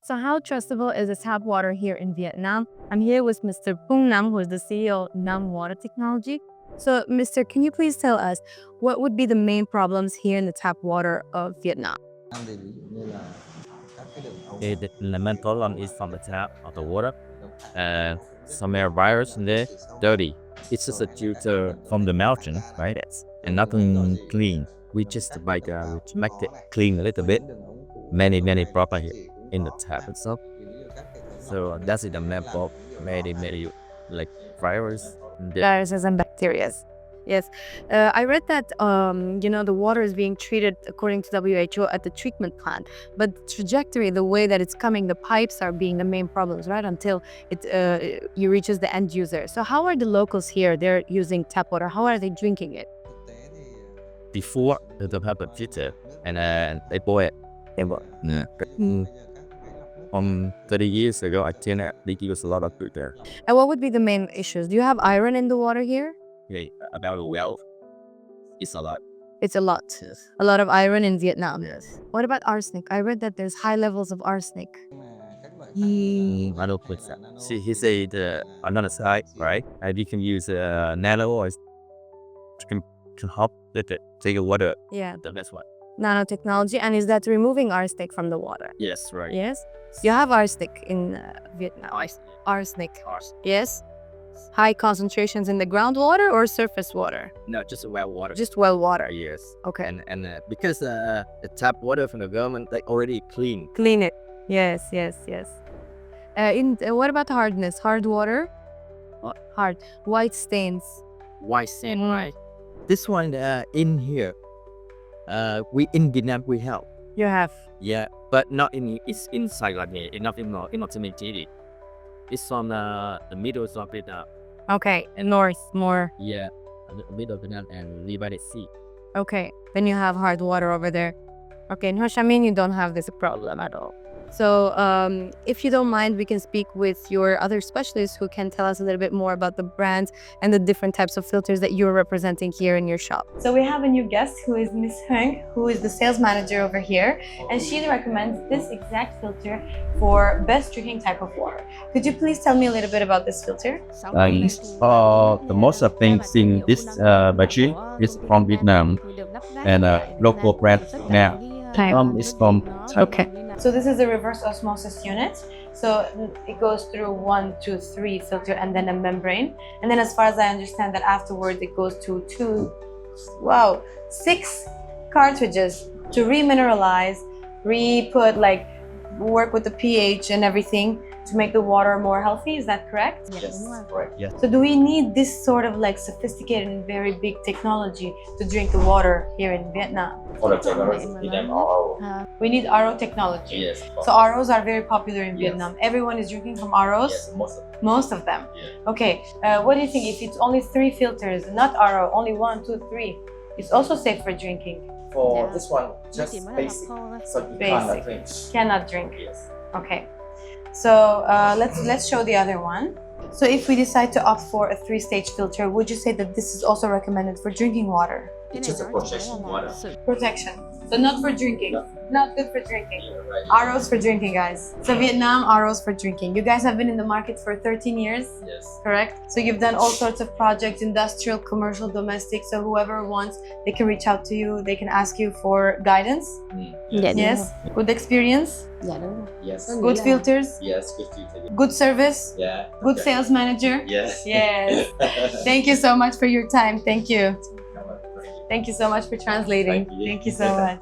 So how trustable is the tap water here in Vietnam? I'm here with Mr. Pung Nam, who is the CEO of Nam Water Technology. So, Mr., can you please tell us what would be the main problems here in the tap water of Vietnam? The main problem is from the tap of the water. Some air virus in there, dirty. It's just a filter from the mountain, right? And nothing clean. We just make it clean a little bit. Many problem here in the tap itself. So that's the main problem. Many like virus. Viruses and bacteria. Yes, I read that the water is being treated according to WHO at the treatment plant, but the trajectory, the way that it's coming, the pipes are being the main problems, right? Until it reaches the end user. So how are the locals here? They're using tap water. How are they drinking it? Before they don't have a filter and they boil it. Yeah. 30 years ago, I think they use a lot of filter. And what would be the main issues? Do you have iron in the water here? Okay, about the well, it's a lot. It's a lot. Yes. A lot of iron in Vietnam. Yes. What about arsenic? I read that there's high levels of arsenic. I don't think so. See, he said another side, right? And you can use nano or to help with it, take water. Yeah. The best one. Nanotechnology. And is that removing arsenic from the water? Yes, right. Yes. You have arsenic in Vietnam. Arsenic. Yes. High concentrations in the groundwater or surface water? No, just well water. Just well water. Yes. Okay. And because the tap water from the government, they already clean. Clean it. Yes. What about hardness? Hard water? Hard. White stains. White sand, right? This one in here, we in Vietnam we have. You have. Yeah, but not in. It's inside like me. It's not in. It's on the middle of Vietnam. Okay. North more. Yeah, the middle of Vietnam and near by the sea. Okay. Then you have hard water over there. Okay. In Ho Chi Minh, you don't have this problem at all. So if you don't mind, we can speak with your other specialists who can tell us a little bit more about the brands and the different types of filters that you're representing here in your shop. So we have a new guest who is Miss Hung, who is the sales manager over here, and she recommends this exact filter for best drinking type of water. Could you please tell me a little bit about this filter? The most of things in this machine is from Vietnam and local brand now. It's from Okay. So this is a reverse osmosis unit. So it goes through 1, 2, 3 filter and then a membrane. And then as far as I understand that afterwards it goes to 6 cartridges to remineralize, work with the pH and everything to make the water more healthy. Is that correct? Yes, correct. Yes. So do we need this sort of sophisticated and very big technology to drink the water here in Vietnam? For the technology, Vietnam RO. We need RO technology. Yes. So ROs are very popular in Yes. Vietnam. Everyone is drinking from ROs? Yes, most of them. Most of them? Yeah. Okay. What do you think if it's only 3 filters, not RO, only 1, 2, 3, it's also safe for drinking? For this one, just basic. So you cannot drink. Cannot drink. Yes. Okay. So let's show the other one. So if we decide to opt for a 3-stage filter, would you say that this is also recommended for drinking water? It's just a protection water. Protection. So not for drinking. Not good for drinking. Yeah, right. ROs for drinking, guys. So Vietnam, ROs for drinking. You guys have been in the market for 13 years, Yes. correct? So you've done all sorts of projects, industrial, commercial, domestic. So whoever wants, they can reach out to you. They can ask you for guidance. Yes. Good experience. Yes. Good filters. Yes, good filter. Good service. Yeah. Good okay. sales manager. Yes. Yes. Thank you so much for your time. Thank you. Thank you so much for translating. Thank you. Thank you so much.